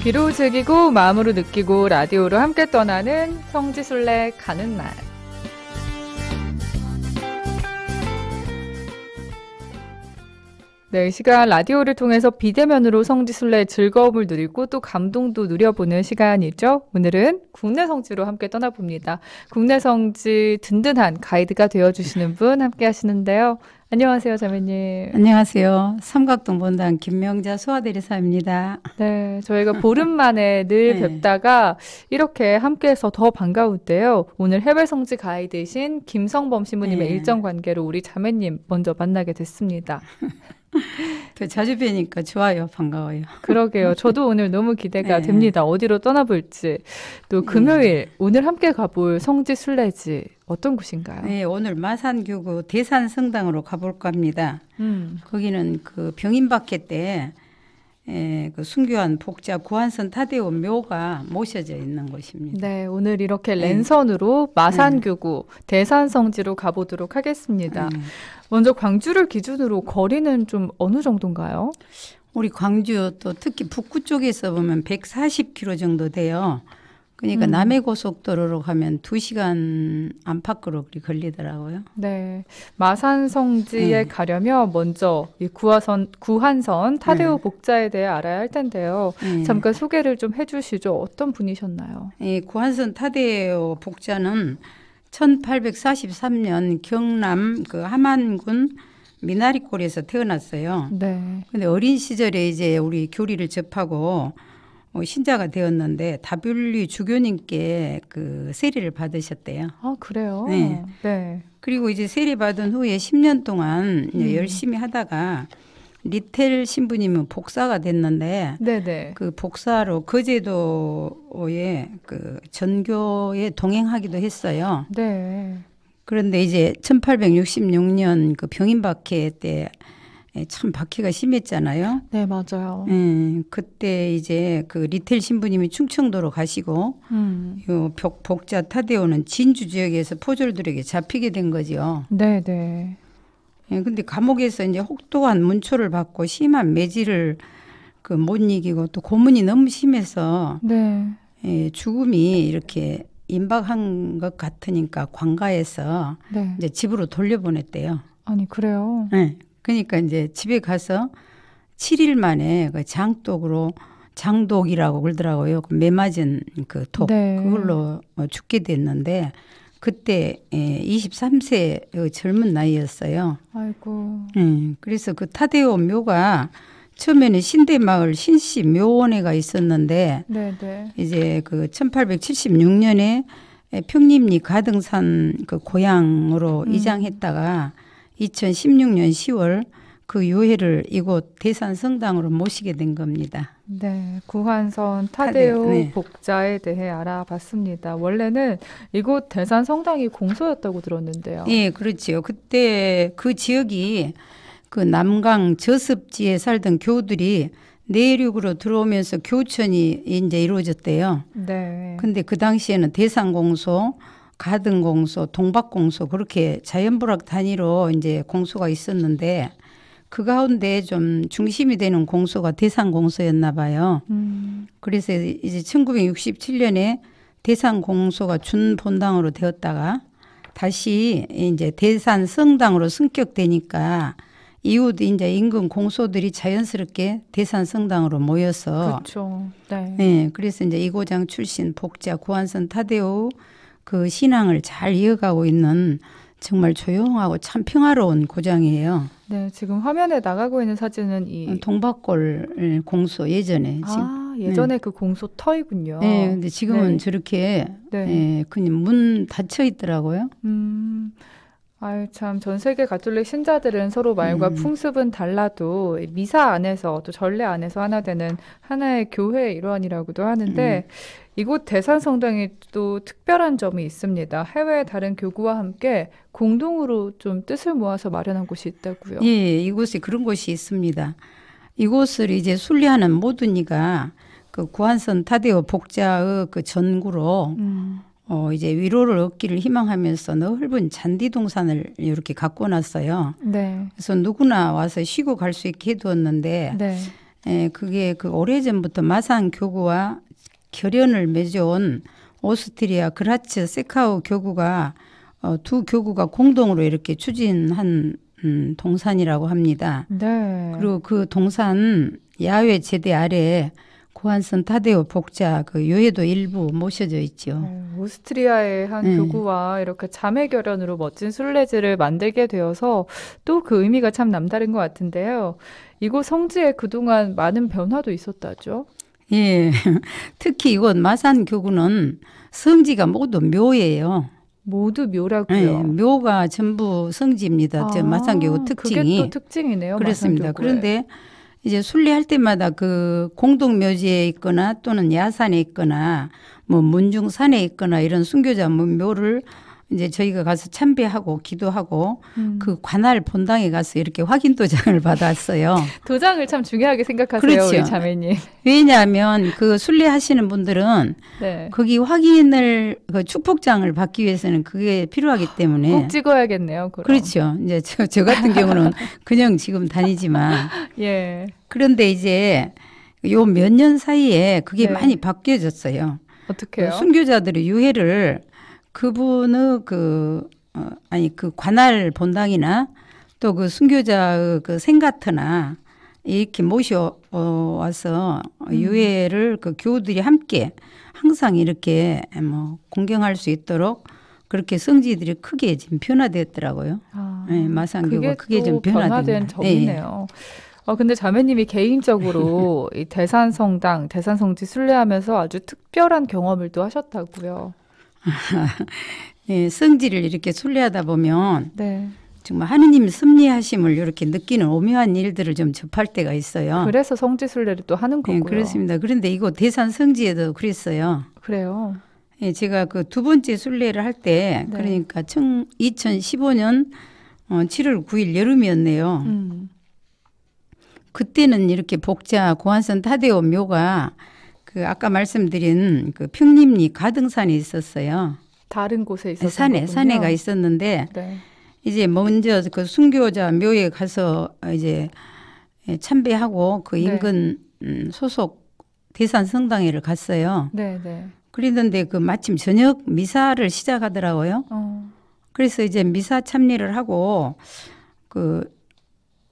귀로 즐기고 마음으로 느끼고 라디오로 함께 떠나는 성지순례 가는 날. 네, 이 시간 라디오를 통해서 비대면으로 성지순례의 즐거움을 누리고 또 감동도 누려보는 시간이죠. 오늘은 국내 성지로 함께 떠나봅니다. 국내 성지 든든한 가이드가 되어주시는 분 함께 하시는데요. 안녕하세요, 자매님. 안녕하세요. 삼각동 본당 김명자 소아대리사입니다. 네, 저희가 보름 만에 늘 뵙다가 이렇게 함께해서 더 반가운데요. 오늘 해외 성지 가이드이신 김성범 신부님의 일정 관계로 우리 자매님 먼저 만나게 됐습니다. 더 자주 뵈니까 좋아요. 반가워요. 그러게요. 저도 오늘 너무 기대가 됩니다. 어디로 떠나볼지. 또 금요일 오늘 함께 가볼 성지 순례지 어떤 곳인가요? 네, 오늘 마산교구 대산성당으로 가볼까 합니다. 거기는 그 병인박해 때 그 순교한 복자 구한선 타데오 묘가 모셔져 있는 곳입니다. 네, 오늘 이렇게 랜선으로 마산교구 대산성지로 가보도록 하겠습니다. 먼저 광주를 기준으로 거리는 좀 어느 정도인가요? 우리 광주 또 특히 북구 쪽에서 보면 140km 정도 돼요. 그러니까 남해고속도로로 가면 2시간 안팎으로 걸리더라고요. 네, 마산성지에 가려면 먼저 이 구한선 타데오 복자에 대해 알아야 할 텐데요. 잠깐 소개를 좀 해주시죠. 어떤 분이셨나요? 구한선 타데오 복자는 1843년 경남 그 함안군 미나리골에서 태어났어요. 네. 근데 어린 시절에 이제 우리 교리를 접하고 신자가 되었는데 다뷸리 주교님께 그 세례를 받으셨대요. 아, 그래요? 네. 네. 그리고 이제 세례 받은 후에 10년 동안 이제 열심히 하다가 리텔 신부님은 복사가 됐는데 네네. 그 복사로 거제도에 그 전교에 동행하기도 했어요. 네. 그런데 이제 1866년 그 병인박해 때 참 박해가 심했잖아요. 네, 맞아요. 그때 이제 그 리텔 신부님이 충청도로 가시고 요 복자 타데오는 진주 지역에서 포졸들에게 잡히게 된 거죠. 네, 네. 근데 감옥에서 이제 혹독한 문초를 받고 심한 매질을 그 못 이기고 또 고문이 너무 심해서 죽음이 이렇게 임박한 것 같으니까 관가에서 이제 집으로 돌려보냈대요. 아니, 그래요? 네. 그러니까 이제 집에 가서 7일 만에 그 장독이라고 그러더라고요. 그 매 맞은 그 독 그걸로 죽게 됐는데 그때 23세 젊은 나이였어요. 아이고. 그래서 그 타데오 묘가 처음에는 신대마을 신씨 묘원회가 있었는데 이제 그 1876년에 평림리 가등산 그 고향으로 이장했다가 2016년 10월 그 요회를 이곳 대산성당으로 모시게 된 겁니다. 네, 구한선 타데오 복자에 대해 알아봤습니다. 원래는 이곳 대산성당이 공소였다고 들었는데요. 네, 그렇지요. 그때 그 지역이 그 남강 저습지에 살던 교우들이 내륙으로 들어오면서 교천이 이제 이루어졌대요. 네. 근데 그 당시에는 대산공소, 가등공소, 동박공소 그렇게 자연부락 단위로 이제 공소가 있었는데 그 가운데 좀 중심이 되는 공소가 대산공소였나 봐요. 그래서 이제 1967년에 대산공소가 준본당으로 되었다가 다시 이제 대산성당으로 승격되니까 이후 이제 인근 공소들이 자연스럽게 대산성당으로 모여서 그렇죠. 네, 그래서 이제 이고장 출신 복자 구한선 타데오 그 신앙을 잘 이어가고 있는 정말 조용하고 참 평화로운 고장이에요. 네, 지금 화면에 나가고 있는 사진은 이 동박골 공소 예전에 예전에 그 공소 터이군요. 네, 근데 지금은 저렇게 그냥 문 닫혀 있더라고요. 아유, 참, 전 세계 가톨릭 신자들은 서로 말과 풍습은 달라도 미사 안에서 또 전례 안에서 하나 되는 하나의 교회의 일환이라고도 하는데 이곳 대산성당이 또 특별한 점이 있습니다. 해외의 다른 교구와 함께 공동으로 좀 뜻을 모아서 마련한 곳이 있다고요. 예, 이곳에 그런 곳이 있습니다. 이곳을 이제 순례하는 모든 이가 그 구한선 타데오 복자의 그 전구로 이제 위로를 얻기를 희망하면서 넓은 잔디동산을 이렇게 갖고 놨어요. 네. 그래서 누구나 와서 쉬고 갈 수 있게 해두었는데 그게 그 오래전부터 마산 교구와 결연을 맺어온 오스트리아 그라츠 세카우 교구가 두 교구가 공동으로 이렇게 추진한 동산이라고 합니다. 네. 그리고 그 동산 야외 제대 아래 고한선 타데오 복자 그 요해도 일부 모셔져 있죠. 오스트리아의 한 교구와 이렇게 자매 결연으로 멋진 순례지를 만들게 되어서 또 그 의미가 참 남다른 것 같은데요. 이곳 성지에 그동안 많은 변화도 있었다죠? 예, 특히 이곳 마산 교구는 성지가 모두 묘예요. 모두 묘라고요? 네, 묘가 전부 성지입니다. 마산교구 특징이. 그게 또 특징이네요. 그렇습니다. 마산교구의. 그런데 이제 순례할 때마다 그 공동묘지에 있거나 또는 야산에 있거나 뭐 문중산에 있거나 이런 순교자 묘를 이제 저희가 가서 참배하고 기도하고 그 관할 본당에 가서 이렇게 확인 도장을 받았어요. 도장을 참 중요하게 생각하세요, 그렇죠. 우리 자매님. 왜냐하면 그 순례하시는 분들은 네. 거기 확인을 그 축복장을 받기 위해서는 그게 필요하기 때문에 꼭 찍어야겠네요. 그럼. 그렇죠. 이제 저 같은 경우는 그냥 지금 다니지만 예. 그런데 이제 요 몇 년 사이에 그게 네. 많이 바뀌어졌어요. 어떻게요? 순교자들의 유해를 그분의 그 관할 본당이나 또 그 순교자의 그 생가터나 이렇게 모셔와서 유해를 그 교우들이 함께 항상 이렇게 뭐 공경할 수 있도록 그렇게 성지들이 크게 지금 변화되었더라고요. 네, 마산교가 크게 좀 변화된 점이네요. 근데 자매님이 개인적으로 이 대산성당, 대산성지 순례하면서 아주 특별한 경험을 또 하셨다고요. 네, 성지를 이렇게 순례하다 보면 네. 정말 하느님 섭리하심을 이렇게 느끼는 오묘한 일들을 좀 접할 때가 있어요. 그래서 성지 순례를 또 하는 거고요. 네, 그렇습니다. 그런데 이곳 대산 성지에도 그랬어요. 그래요. 네, 제가 그 두 번째 순례를 할 때 네. 그러니까 2015년 7월 9일 여름이었네요. 그때는 이렇게 복자 고한선 타데오 묘가 그 아까 말씀드린 그 평림리 가등산에 있었어요. 다른 곳에 있었어요. 산에가 있었는데 네. 이제 먼저 그 순교자 묘에 가서 이제 참배하고 그 인근 소속 대산 성당회를 갔어요. 네, 네. 그랬는데 그 마침 저녁 미사를 시작하더라고요. 그래서 이제 미사 참례를 하고 그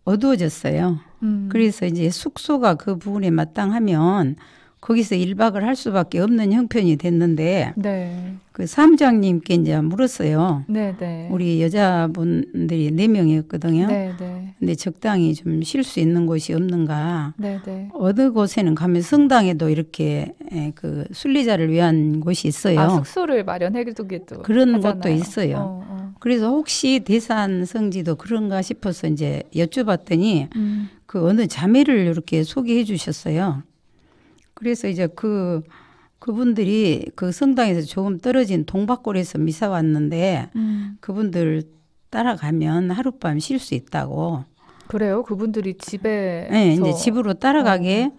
어두워졌어요. 그래서 이제 숙소가 그 부분에 마땅하면 거기서 1박을 할 수밖에 없는 형편이 됐는데 네. 그 사무장님께 이제 물었어요. 네, 네. 우리 여자분들이 4명이었거든요. 네, 네. 근데 적당히 좀 쉴 수 있는 곳이 없는가. 네, 네. 어느 곳에는 가면 성당에도 이렇게 그 순례자를 위한 곳이 있어요. 숙소를 마련해두기도 그런 하잖아요. 곳도 있어요. 그래서 혹시 대산 성지도 그런가 싶어서 이제 여쭤봤더니 그 어느 자매를 이렇게 소개해 주셨어요. 그래서 이제 그분들이 그 성당에서 조금 떨어진 동박골에서 미사 왔는데 그분들 따라가면 하룻밤 쉴 수 있다고. 그래요? 그분들이 집에서 네, 이제 집으로 따라가게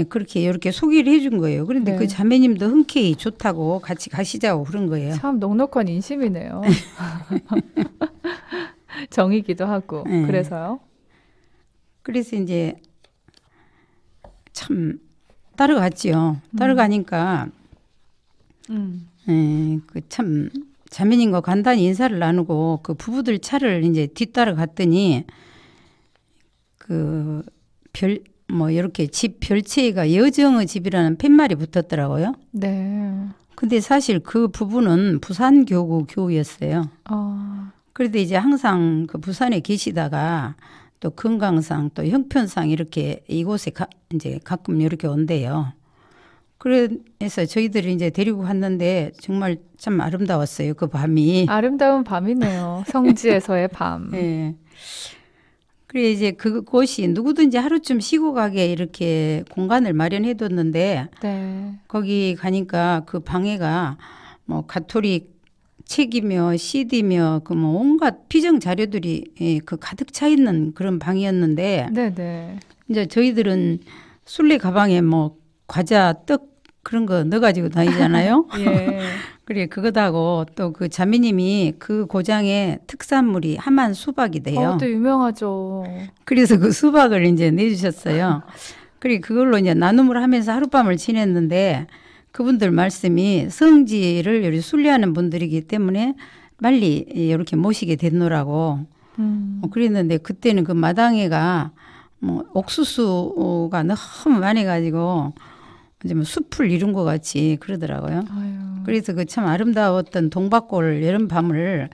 그렇게 이렇게 소개를 해준 거예요. 그런데 네. 그 자매님도 흔쾌히 좋다고 같이 가시자고 그런 거예요. 참 넉넉한 인심이네요. 정이기도 하고. 네. 그래서요? 그래서 이제 참 따라갔지요. 따라가니까 그 참 자매님과 간단히 인사를 나누고 그 부부들 차를 이제 뒤따라 갔더니 그 뭐 이렇게 집 별채가 여정의 집이라는 팻말이 붙었더라고요. 네. 근데 사실 그 부부는 부산 교구 교우였어요. 그런데 이제 항상 그 부산에 계시다가 또 금강산 또 형편상 이렇게 이곳에 이제 가끔 이렇게 온대요. 그래서 저희들이 이제 데리고 갔는데 정말 참 아름다웠어요. 그 밤이. 아름다운 밤이네요. 성지에서의 밤. 네. 그래 이제 그곳이 누구든지 하루쯤 쉬고 가게 이렇게 공간을 마련해 뒀는데 네. 거기 가니까 그 방에가 뭐 가톨릭 책이며 CD며 그 뭐 온갖 피정 자료들이 그 가득 차 있는 그런 방이었는데 네네. 이제 저희들은 순례 가방에 뭐 과자, 떡 그런 거 넣어가지고 다니잖아요. 예. 그래, 그거도 하고 또 그 자매님이 그 고장의 특산물이 하만 수박이 돼요. 또 유명하죠. 그래서 그 수박을 이제 내주셨어요. 그래, 그걸로 이제 나눔을 하면서 하룻밤을 지냈는데 그분들 말씀이 성지를 요리 순례하는 분들이기 때문에 빨리 이렇게 모시게 됐노라고. 그랬는데 그때는 그 마당에가 뭐 옥수수가 너무 많아가지고 이제 뭐 숲을 이룬 것 같이 그러더라고요. 아유. 그래서 그 참 아름다웠던 동박골 여름밤을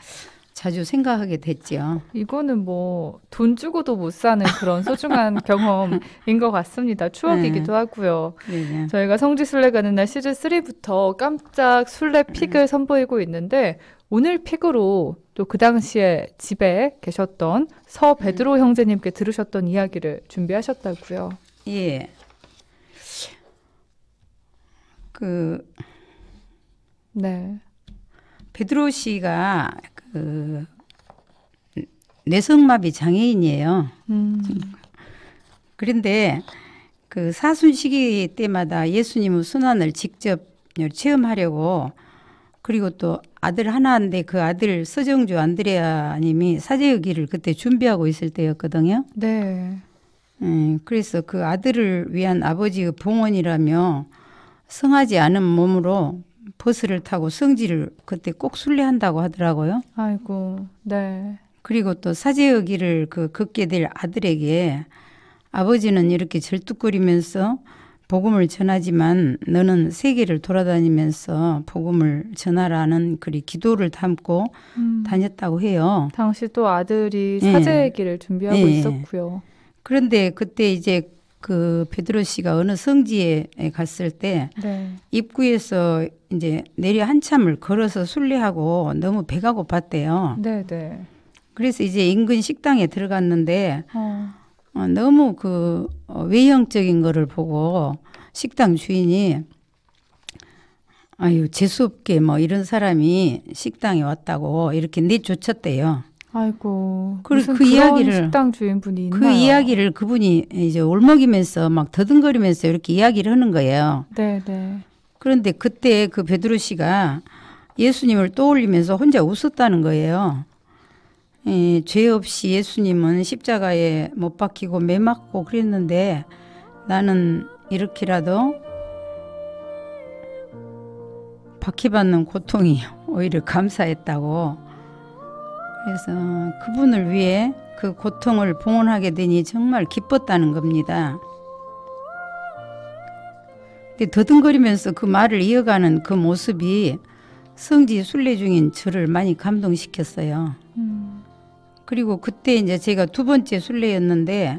자주 생각하게 됐죠. 이거는 뭐 돈 주고도 못 사는 그런 소중한 경험인 것 같습니다. 추억이기도 하고요. 네. 저희가 성지순례 가는 날 시즌 3부터 깜짝 순례 픽을 선보이고 있는데 오늘 픽으로 또 그 당시에 집에 계셨던 서 베드로 형제님께 들으셨던 이야기를 준비하셨다고요. 예. 네. 베드로 씨가 그 뇌성마비 장애인이에요. 그런데 그 사순 시기 때마다 예수님의 순환을 직접 체험하려고 그리고 또 아들 하나인데 그 아들 서정주 안드레아 님이 사제의기를 그때 준비하고 있을 때였거든요. 네. 그래서 그 아들을 위한 아버지의 봉헌이라며 성하지 않은 몸으로 버스를 타고 성지를 그때 꼭 순례한다고 하더라고요. 아이고, 네. 그리고 또 사제의 길을 그 걷게 될 아들에게 아버지는 이렇게 절뚝거리면서 복음을 전하지만 너는 세계를 돌아다니면서 복음을 전하라는 그리 기도를 담고 다녔다고 해요. 당시 또 아들이 사제의 길을 준비하고 있었고요. 그런데 그때 이제 그 베드로 씨가 어느 성지에 갔을 때 입구에서 이제 내려 한참을 걸어서 순례하고 너무 배가 고팠대요. 네네. 그래서 이제 인근 식당에 들어갔는데 너무 그 외형적인 거를 보고 식당 주인이 아유 재수없게 뭐 이런 사람이 식당에 왔다고 이렇게 내쫓았대요. 아이고. 그래서 그 이야기를 식당 주인분이 있나요? 그 이야기를 그분이 이제 울먹이면서 막 더듬거리면서 이렇게 이야기를 하는 거예요. 네네. 그런데 그때 그 베드로 씨가 예수님을 떠올리면서 혼자 웃었다는 거예요. 죄 없이 예수님은 십자가에 못 박히고 매 맞고 그랬는데 나는 이렇게라도 박해받는 고통이 오히려 감사했다고. 그래서 그분을 위해 그 고통을 봉헌하게 되니 정말 기뻤다는 겁니다. 근데 더듬거리면서 그 말을 이어가는 그 모습이 성지 순례 중인 저를 많이 감동시켰어요. 그리고 그때 이제 제가 두 번째 순례였는데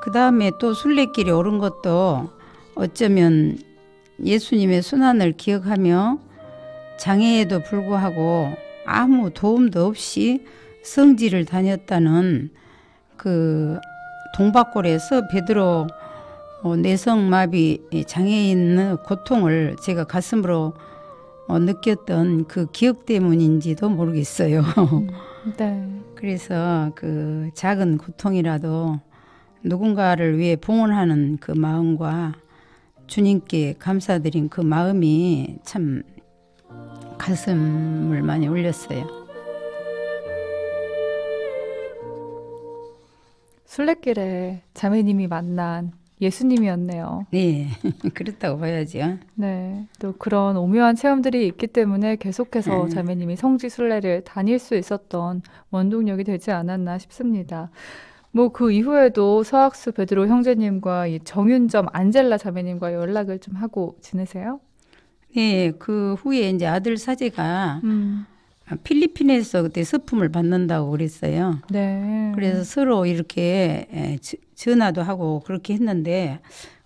그 다음에 또 순례길에 오른 것도 어쩌면 예수님의 순환을 기억하며 장애에도 불구하고 아무 도움도 없이 성지를 다녔다는 그 동박골에서 베드로 뇌성마비 장애인의 고통을 제가 가슴으로 느꼈던 그 기억 때문인지도 모르겠어요. 네. 그래서 그 작은 고통이라도 누군가를 위해 봉헌하는 그 마음과 주님께 감사드린 그 마음이 참 가슴을 많이 울렸어요. 순례길에 자매님이 만난 예수님이었네요. 네, 그렇다고 봐야죠. 네, 또 그런 오묘한 체험들이 있기 때문에 계속해서 자매님이 성지 순례를 다닐 수 있었던 원동력이 되지 않았나 싶습니다. 뭐 그 이후에도 서학수 베드로 형제님과 이 정윤점 안젤라 자매님과 연락을 좀 하고 지내세요? 네, 그 후에 이제 아들 사제가 필리핀에서 그때 서품을 받는다고 그랬어요. 네. 그래서 서로 이렇게 전화도 하고 그렇게 했는데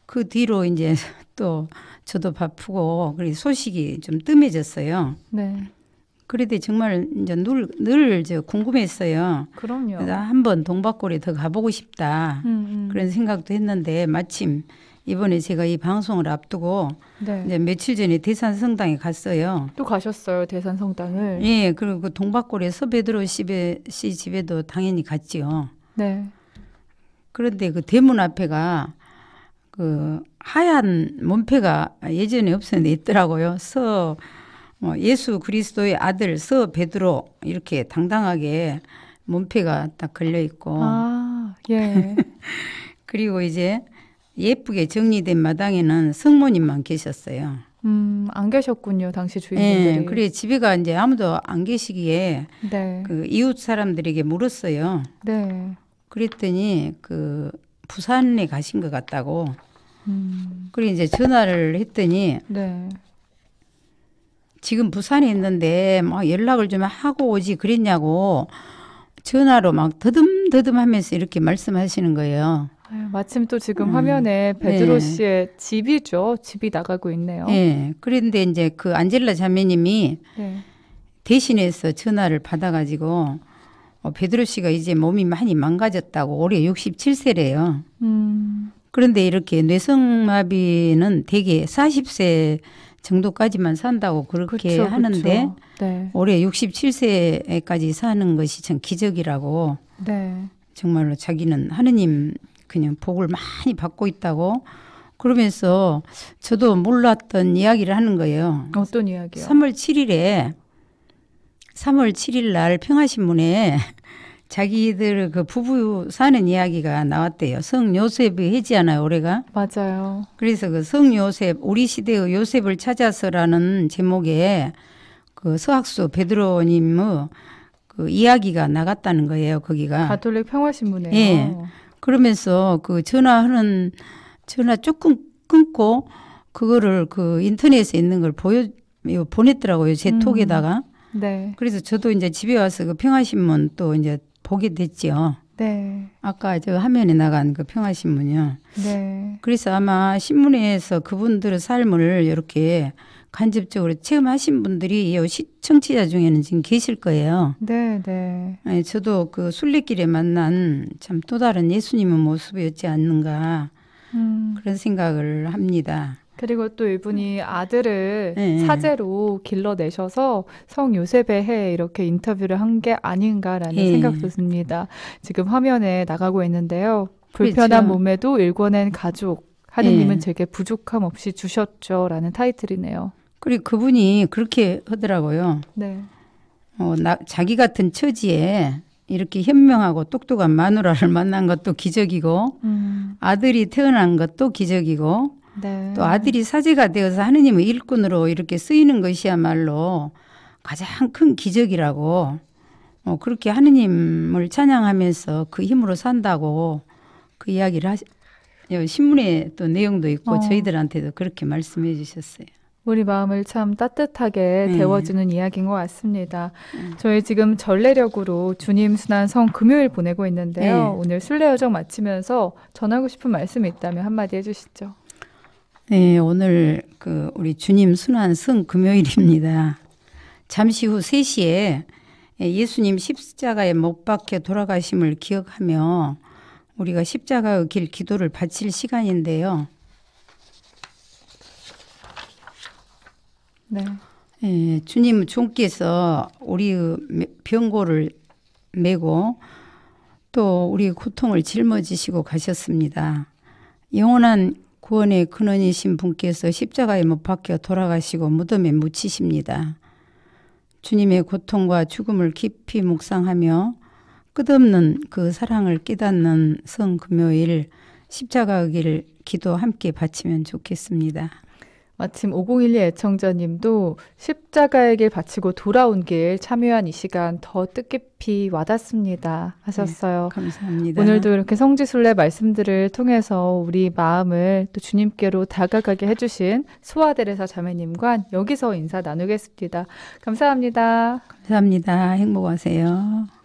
그 뒤로 이제 또 저도 바쁘고 그래서 소식이 좀 뜸해졌어요. 네. 그래도 정말 이제 늘 궁금했어요. 그럼요. 한번 동박골에 더 가보고 싶다. 그런 생각도 했는데 마침 이번에 제가 이 방송을 앞두고 이제 며칠 전에 대산성당에 갔어요. 또 가셨어요, 대산성당을? 예, 그리고 그 동박골에 서베드로 씨 집에도 당연히 갔지요. 네. 그런데 그 대문 앞에가 그 하얀 문패가 예전에 없었는데 있더라고요. 예수 그리스도의 아들 서 베드로 이렇게 당당하게 문패가 딱 걸려 있고 예. 그리고 이제 예쁘게 정리된 마당에는 성모님만 계셨어요. 안 계셨군요, 당시 주인분들이. 네, 그래 집에가 이제 아무도 안 계시기에 네. 그 이웃 사람들에게 물었어요. 네. 그랬더니 그 부산에 가신 것 같다고. 그래 이제 전화를 했더니 네. 지금 부산에 있는데 막 연락을 좀 하고 오지 그랬냐고 전화로 막 더듬더듬 하면서 이렇게 말씀하시는 거예요. 아유, 마침 또 지금 화면에 베드로 씨의 집이죠. 집이 나가고 있네요. 네. 그런데 이제 그 안젤라 자매님이 네. 대신해서 전화를 받아가지고 베드로 씨가 이제 몸이 많이 망가졌다고 올해 67세래요. 그런데 이렇게 뇌성마비는 대개 40세 정도까지만 산다고 그렇게 그쵸, 하는데 그쵸. 네. 올해 67세까지 사는 것이 참 기적이라고. 네. 정말로 자기는 하느님 그냥 복을 많이 받고 있다고 그러면서 저도 몰랐던 이야기를 하는 거예요. 어떤 이야기요? 3월 7일 날 평화신문에 자기들 그 부부 사는 이야기가 나왔대요. 성 요셉이 해지하나요, 올해가? 맞아요. 그래서 그 성 요셉, 우리 시대의 요셉을 찾아서라는 제목의 그 서학수 베드로님의 그 이야기가 나갔다는 거예요, 거기가. 가톨릭 평화신문에요. 예. 그러면서 그 전화 조금 끊고 그거를 그 인터넷에 있는 걸 보냈더라고요, 제 톡에다가. 네. 그래서 저도 이제 집에 와서 그 평화신문 또 이제 보게 됐죠. 네. 아까 저 화면에 나간 그 평화신문이요. 네. 그래서 아마 신문에서 그분들의 삶을 이렇게 간접적으로 체험하신 분들이 이 청취자 중에는 지금 계실 거예요. 네, 네. 아니, 저도 그 순례길에 만난 참 또 다른 예수님의 모습이었지 않는가 그런 생각을 합니다. 그리고 또 이분이 아들을 네. 사제로 길러내셔서 성 요셉의 해 이렇게 인터뷰를 한 게 아닌가라는 생각도 듭니다. 지금 화면에 나가고 있는데요. 불편한 그렇죠. 몸에도 일궈낸 가족. 하느님은 제게 부족함 없이 주셨죠. 라는 타이틀이네요. 그리고 그분이 그렇게 하더라고요. 네. 자기 같은 처지에 이렇게 현명하고 똑똑한 마누라를 만난 것도 기적이고 아들이 태어난 것도 기적이고 네. 또 아들이 사제가 되어서 하느님의 일꾼으로 이렇게 쓰이는 것이야말로 가장 큰 기적이라고 그렇게 하느님을 찬양하면서 그 힘으로 산다고 그 이야기를 신문에 또 내용도 있고 저희들한테도 그렇게 말씀해 주셨어요. 우리 마음을 참 따뜻하게 데워주는 이야기인 것 같습니다. 저희 지금 전례력으로 주님 순환 성 금요일 보내고 있는데요. 오늘 순례 여정 마치면서 전하고 싶은 말씀이 있다면 한마디 해주시죠. 네, 오늘 우리 주님 순환 성 금요일입니다. 잠시 후 3시에 예수님 십자가에 못 박혀 돌아가심을 기억하며 우리가 십자가의 길 기도를 바칠 시간인데요. 네. 주님 주께서 우리의 병고를 메고 또 우리의 고통을 짊어지시고 가셨습니다. 영원한 구원의 근원이신 분께서 십자가에 못 박혀 돌아가시고 무덤에 묻히십니다. 주님의 고통과 죽음을 깊이 묵상하며 끝없는 그 사랑을 깨닫는 성금요일 십자가의 길 기도 함께 바치면 좋겠습니다. 마침 5012 애청자님도 십자가의 길 바치고 돌아온 길 참여한 이 시간 더 뜻깊이 와닿습니다 하셨어요. 네, 감사합니다. 오늘도 이렇게 성지순례 말씀들을 통해서 우리 마음을 또 주님께로 다가가게 해주신 소아데레사 자매님과 여기서 인사 나누겠습니다. 감사합니다. 감사합니다. 행복하세요.